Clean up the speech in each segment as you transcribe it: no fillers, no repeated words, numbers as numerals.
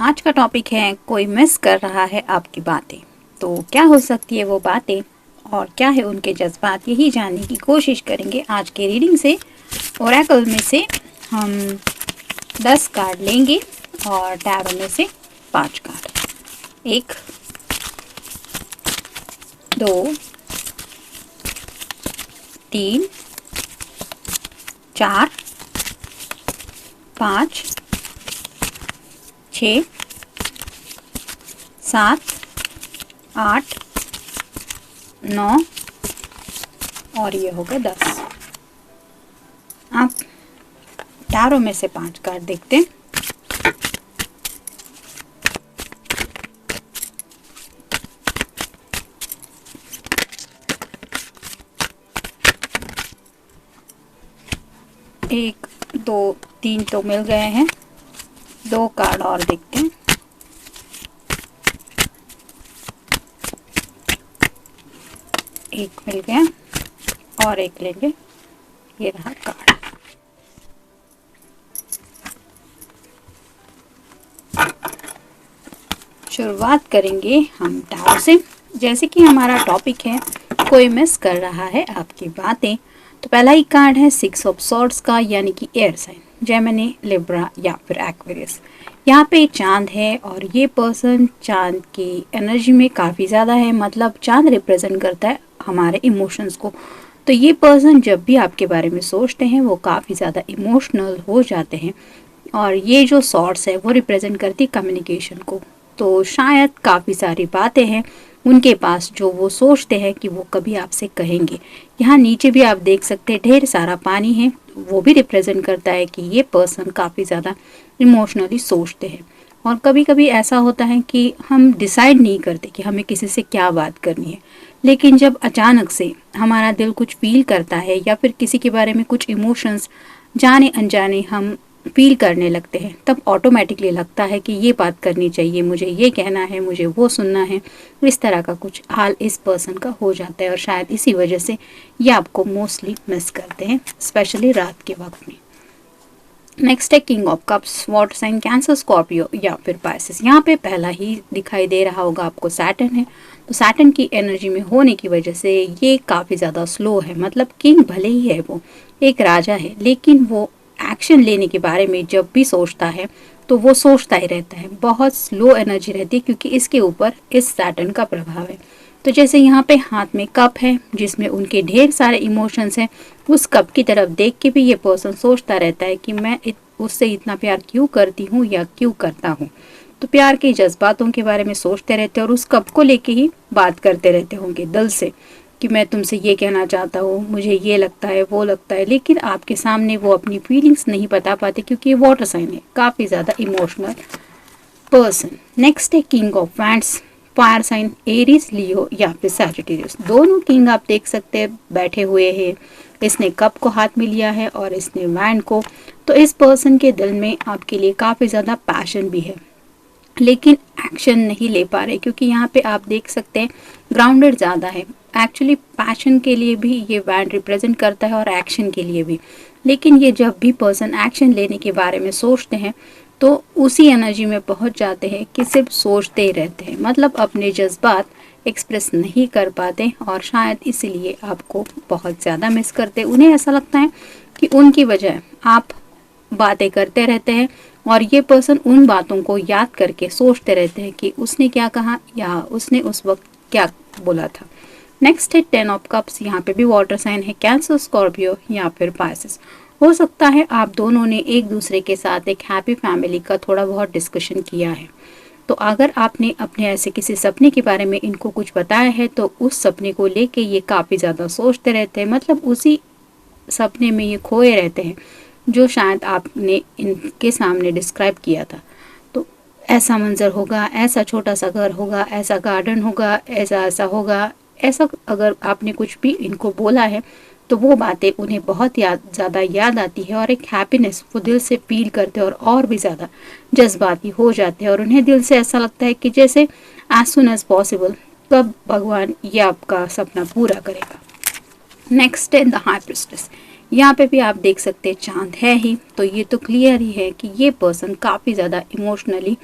आज का टॉपिक है कोई मिस कर रहा है आपकी बातें। तो क्या हो सकती है वो बातें और क्या है उनके जज्बात, यही जानने की कोशिश करेंगे आज के रीडिंग से। ओरेकल में से हम 10 कार्ड लेंगे और टैरो में से 5 कार्ड। 1 2 3 4 5 6 7 8 9 और ये हो गए 10। आप टैरो में से 5 कार्ड देखते हैं। एक 2 3 तो मिल गए हैं, 2 कार्ड और देखते हैं। एक मिल गया और एक लेंगे, ये रहा कार्ड। शुरुआत करेंगे हम टैरो से। जैसे कि हमारा टॉपिक है कोई मिस कर रहा है आपकी बातें, तो पहला ही कार्ड है 6 ऑफ सॉर्ड्स का, यानी कि एयर साइन, जेमिनी, लिब्रा या फिर एक्वेरियस। यहाँ पे चांद है और ये पर्सन चांद की एनर्जी में काफ़ी ज़्यादा है, मतलब चांद रिप्रेजेंट करता है हमारे इमोशंस को। तो ये पर्सन जब भी आपके बारे में सोचते हैं वो काफ़ी ज़्यादा इमोशनल हो जाते हैं, और ये जो सॉर्ड्स है वो रिप्रेजेंट करती कम्युनिकेशन को। तो शायद काफ़ी सारी बातें हैं उनके पास जो वो सोचते हैं कि वो कभी आपसे कहेंगे। यहाँ नीचे भी आप देख सकते हैं ढेर सारा पानी है, वो भी रिप्रेजेंट करता है कि ये पर्सन काफ़ी ज़्यादा इमोशनली सोचते हैं। और कभी कभी ऐसा होता है कि हम डिसाइड नहीं करते कि हमें किसी से क्या बात करनी है, लेकिन जब अचानक से हमारा दिल कुछ फील करता है या फिर किसी के बारे में कुछ इमोशंस जाने अनजाने हम फील करने लगते हैं, तब ऑटोमेटिकली लगता है कि ये बात करनी चाहिए, मुझे ये कहना है, मुझे वो सुनना है। इस तरह का कुछ हाल इस पर्सन का हो जाता है और शायद इसी वजह से ये आपको मोस्टली मिस करते हैं, स्पेशली रात के वक्त में। नेक्स्ट है king of cups, water sign, cancer, Scorpio या फिर पाइसेस। यहाँ पे पहला ही दिखाई दे रहा होगा आपको सैटर्न है, तो सैटर्न की एनर्जी में होने की वजह से ये काफ़ी ज़्यादा स्लो है। मतलब किंग भले ही है, वो एक राजा है, लेकिन वो एक्शन लेने के बारे में जब भी सोचता है तो वो सोचता ही रहता है, बहुत स्लो एनर्जी रहती है, क्योंकि इसके ऊपर इस सैटर्न का प्रभाव है। तो जैसे यहाँ पे हाथ में कप है जिसमें उनके ढेर सारे इमोशंस हैं, उस कप की तरफ देख के भी ये पर्सन सोचता रहता है कि मैं उससे इतना प्यार क्यों करती हूँ या क्यों करता हूँ। तो प्यार के जज्बातों के बारे में सोचते रहते हैं और उस कप को लेके ही बात करते रहते होंगे दिल से कि मैं तुमसे ये कहना चाहता हूँ, मुझे ये लगता है, वो लगता है, लेकिन आपके सामने वो अपनी फीलिंग्स नहीं बता पाते क्योंकि ये वाटर साइन है, काफ़ी ज़्यादा इमोशनल पर्सन। नेक्स्ट है king of wands, fire sign, Aries, Leo या फिर सैजिटेरियस। दोनों किंग आप देख सकते हैं बैठे हुए हैं, इसने कप को हाथ में लिया है और इसने वैंड को। तो इस पर्सन के दिल में आपके लिए काफ़ी ज़्यादा पैशन भी है, लेकिन एक्शन नहीं ले पा रहे, क्योंकि यहाँ पे आप देख सकते हैं ग्राउंडेड ज़्यादा है। एक्चुअली पैशन के लिए भी ये वैंड रिप्रेजेंट करता है और एक्शन के लिए भी, लेकिन ये जब भी पर्सन एक्शन लेने के बारे में सोचते हैं तो उसी एनर्जी में पहुंच जाते हैं कि सिर्फ सोचते ही रहते हैं, मतलब अपने जज्बात एक्सप्रेस नहीं कर पाते और शायद इसीलिए आपको बहुत ज़्यादा मिस करते। उन्हें ऐसा लगता है कि उनकी वजह आप बातें करते रहते हैं और ये पर्सन उन बातों को याद करके सोचते रहते हैं कि उसने क्या कहा या उसने उस वक्त क्या बोला था। नेक्स्ट है 10 ऑफ कप्स, यहाँ पे भी वाटर साइन है, कैंसर, स्कॉर्पियो या फिर पाइसेस। हो सकता है आप दोनों ने एक दूसरे के साथ एक हैप्पी फैमिली का थोड़ा बहुत डिस्कशन किया है। तो अगर आपने अपने ऐसे किसी सपने के बारे में इनको कुछ बताया है तो उस सपने को लेके ये काफ़ी ज़्यादा सोचते रहते हैं, मतलब उसी सपने में ये खोए रहते हैं जो शायद आपने इनके सामने डिस्क्राइब किया था। तो ऐसा मंजर होगा, ऐसा छोटा सा घर होगा, ऐसा गार्डन होगा, ऐसा ऐसा होगा, ऐसा अगर आपने कुछ भी इनको बोला है तो वो बातें उन्हें बहुत ज़्यादा याद आती है और एक हैप्पीनेस वो दिल से फील करते हैं और भी ज़्यादा जज्बाती हो जाते हैं और उन्हें दिल से ऐसा लगता है कि जैसे एज सुन एज पॉसिबल कब भगवान ये आपका सपना पूरा करेगा। नेक्स्ट है द हाई प्रिस्टेस, यहाँ पे भी आप देख सकते हैं चांद है ही, तो ये तो क्लियर ही है कि ये पर्सन काफ़ी ज़्यादा इमोशनली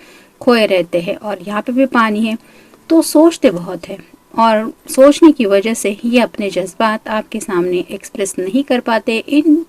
खोए रहते हैं और यहाँ पे भी पानी है, तो सोचते बहुत है और सोचने की वजह से ये अपने जज्बात आपके सामने एक्सप्रेस नहीं कर पाते। इन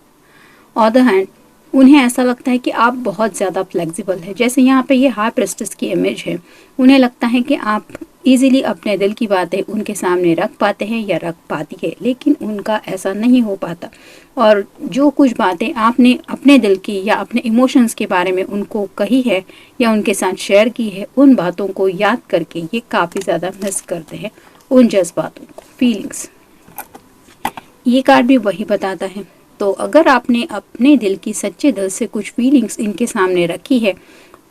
ऑन द हैंड उन्हें ऐसा लगता है कि आप बहुत ज़्यादा फ्लेक्सिबल है। जैसे यहाँ पे ये हाई प्रेस्टिस की इमेज है, उन्हें लगता है कि आप इजीली अपने दिल की बातें उनके सामने रख पाते हैं या रख पाती है, लेकिन उनका ऐसा नहीं हो पाता। और जो कुछ बातें आपने अपने दिल की या अपने इमोशंस के बारे में उनको कही है या उनके साथ शेयर की है, उन बातों को याद करके ये काफ़ी ज़्यादा मिस करते हैं उन जज्बातों को, फीलिंग्स। ये कार्ड भी वही बताता है। तो अगर आपने अपने दिल की सच्चे दिल से कुछ फीलिंग्स इनके सामने रखी है,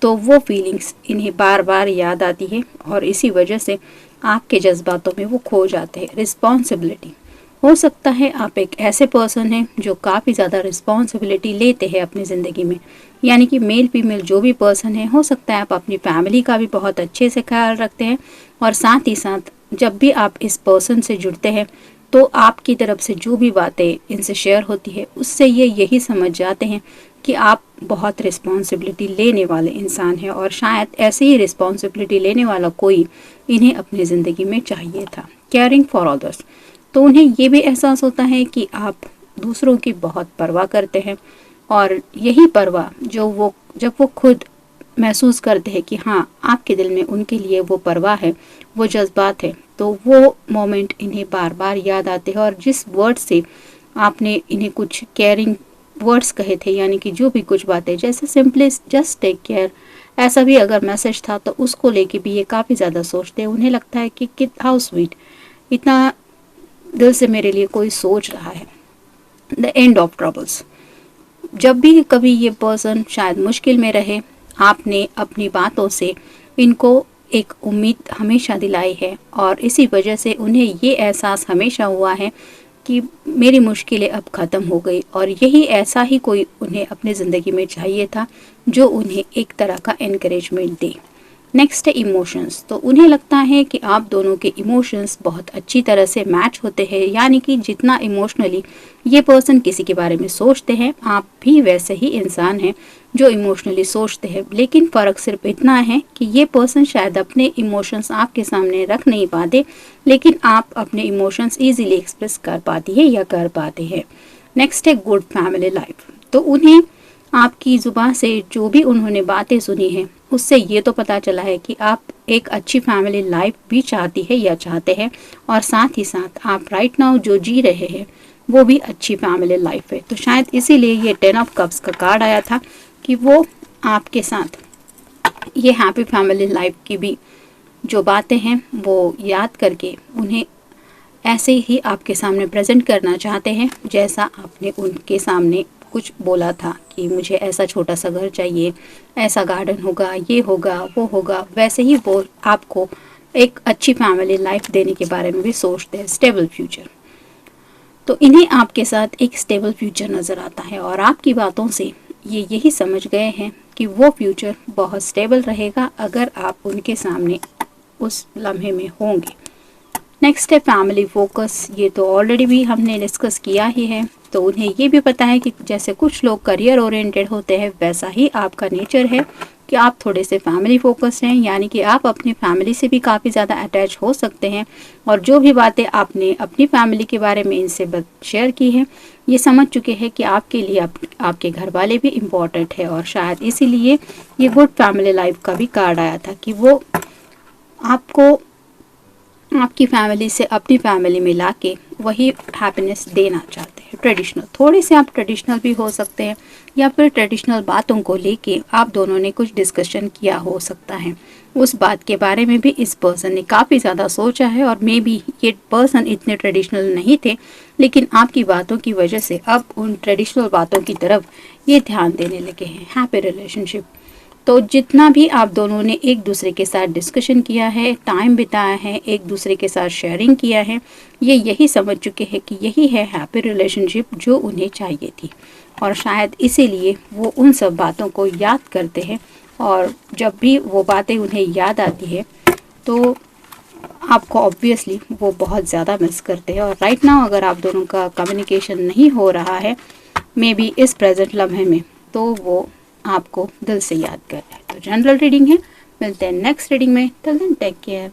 तो वो फीलिंग्स इन्हें बार बार याद आती है और इसी वजह से आपके जज्बातों में वो खो जाते हैं। रिस्पॉन्सिबिलिटी, हो सकता है आप एक ऐसे पर्सन हैं जो काफ़ी ज़्यादा रिस्पॉन्सिबिलिटी लेते हैं अपनी ज़िंदगी में, यानी कि मेल फीमेल जो भी पर्सन है, हो सकता है आप अपनी फैमिली का भी बहुत अच्छे से ख्याल रखते हैं और साथ ही साथ जब भी आप इस पर्सन से जुड़ते हैं तो आपकी तरफ से जो भी बातें इनसे शेयर होती है उससे ये यही समझ जाते हैं कि आप बहुत रिस्पॉन्सिबिलिटी लेने वाले इंसान हैं और शायद ऐसे ही रिस्पॉन्सिबिलिटी लेने वाला कोई इन्हें अपनी ज़िंदगी में चाहिए था। केयरिंग फॉर अदर्स, तो उन्हें ये भी एहसास होता है कि आप दूसरों की बहुत परवाह करते हैं और यही परवाह जब वो खुद महसूस करते हैं कि हाँ आपके दिल में उनके लिए वो परवाह है, वो जज्बात है, तो वो मोमेंट इन्हें बार बार याद आते हैं। और जिस वर्ड से आपने इन्हें कुछ केयरिंग वर्ड्स कहे थे, यानी कि जो भी कुछ बातें जैसे सिंपली जस्ट टेक केयर, ऐसा भी अगर मैसेज था तो उसको लेके भी ये काफ़ी ज़्यादा सोचते हैं। उन्हें लगता है कि हाउ स्वीट, इतना दिल से मेरे लिए कोई सोच रहा है। द एंड ऑफ ट्रबल्स, जब भी कभी ये पर्सन शायद मुश्किल में रहे, आपने अपनी बातों से इनको एक उम्मीद हमेशा दिलाई है और इसी वजह से उन्हें ये एहसास हमेशा हुआ है कि मेरी मुश्किलें अब ख़त्म हो गई। और यही ऐसा ही कोई उन्हें अपनी ज़िंदगी में चाहिए था जो उन्हें एक तरह का एनकरेजमेंट दे। नेक्स्ट है इमोशंस, तो उन्हें लगता है कि आप दोनों के इमोशंस बहुत अच्छी तरह से मैच होते हैं, यानी कि जितना इमोशनली ये पर्सन किसी के बारे में सोचते हैं, आप भी वैसे ही इंसान हैं जो इमोशनली सोचते हैं। लेकिन फ़र्क सिर्फ इतना है कि ये पर्सन शायद अपने इमोशंस आपके सामने रख नहीं पाते, लेकिन आप अपने इमोशंस ईजीली एक्सप्रेस कर पाती है या कर पाते हैं। नेक्स्ट है गुड फैमिली लाइफ, तो उन्हें आपकी ज़ुबान से जो भी उन्होंने बातें सुनी हैं उससे ये तो पता चला है कि आप एक अच्छी फैमिली लाइफ भी चाहती है या चाहते हैं और साथ ही साथ आप राइट नाउ जो जी रहे हैं वो भी अच्छी फैमिली लाइफ है। तो शायद इसीलिए ये 10 ऑफ कप्स का कार्ड आया था कि वो आपके साथ ये हैप्पी फैमिली लाइफ की भी जो बातें हैं वो याद करके उन्हें ऐसे ही आपके सामने प्रेजेंट करना चाहते हैं जैसा आपने उनके सामने कुछ बोला था कि मुझे ऐसा छोटा सा घर चाहिए, ऐसा गार्डन होगा, ये होगा, वो होगा, वैसे ही वो आपको एक अच्छी फैमिली लाइफ देने के बारे में भी सोचते हैं। स्टेबल फ्यूचर, तो इन्हें आपके साथ एक स्टेबल फ्यूचर नज़र आता है और आपकी बातों से ये यही समझ गए हैं कि वो फ्यूचर बहुत स्टेबल रहेगा अगर आप उनके सामने उस लम्हे में होंगे। नेक्स्ट है फैमिली फोकस, ये तो ऑलरेडी भी हमने डिस्कस किया ही है। तो उन्हें ये भी पता है कि जैसे कुछ लोग करियर ओरिएंटेड होते हैं वैसा ही आपका नेचर है कि आप थोड़े से फैमिली फोकस्ड हैं, यानी कि आप अपनी फैमिली से भी काफ़ी ज़्यादा अटैच हो सकते हैं और जो भी बातें आपने अपनी फैमिली के बारे में इनसे शेयर की है ये समझ चुके हैं कि आपके लिए आपके घर वाले भी इम्पॉर्टेंट है। और शायद इसीलिए ये गुड फैमिली लाइफ का भी कार्ड आया था कि वो आपको आपकी फैमिली से अपनी फैमिली में लाके वही हैप्पीनेस देना चाहते हैं। ट्रेडिशनल, थोड़े से आप ट्रेडिशनल भी हो सकते हैं या फिर ट्रेडिशनल बातों को लेके आप दोनों ने कुछ डिस्कशन किया हो सकता है। उस बात के बारे में भी इस पर्सन ने काफ़ी ज़्यादा सोचा है और मे बी ये पर्सन इतने ट्रेडिशनल नहीं थे, लेकिन आपकी बातों की वजह से अब उन ट्रेडिशनल बातों की तरफ ये ध्यान देने लगे हैं। हैप्पी रिलेशनशिप, तो जितना भी आप दोनों ने एक दूसरे के साथ डिस्कशन किया है, टाइम बिताया है, एक दूसरे के साथ शेयरिंग किया है, ये यही समझ चुके हैं कि यही है हैप्पी रिलेशनशिप जो उन्हें चाहिए थी। और शायद इसीलिए वो उन सब बातों को याद करते हैं और जब भी वो बातें उन्हें याद आती है तो आपको ऑब्वियसली वो बहुत ज़्यादा मिस करते हैं। और राइट नाउ अगर आप दोनों का कम्युनिकेशन नहीं हो रहा है मे बी इस प्रेजेंट लम्हे में, तो वो आपको दिल से याद कर रहे हैं। तो जनरल रीडिंग है, मिलते हैं नेक्स्ट रीडिंग में। Till then take care.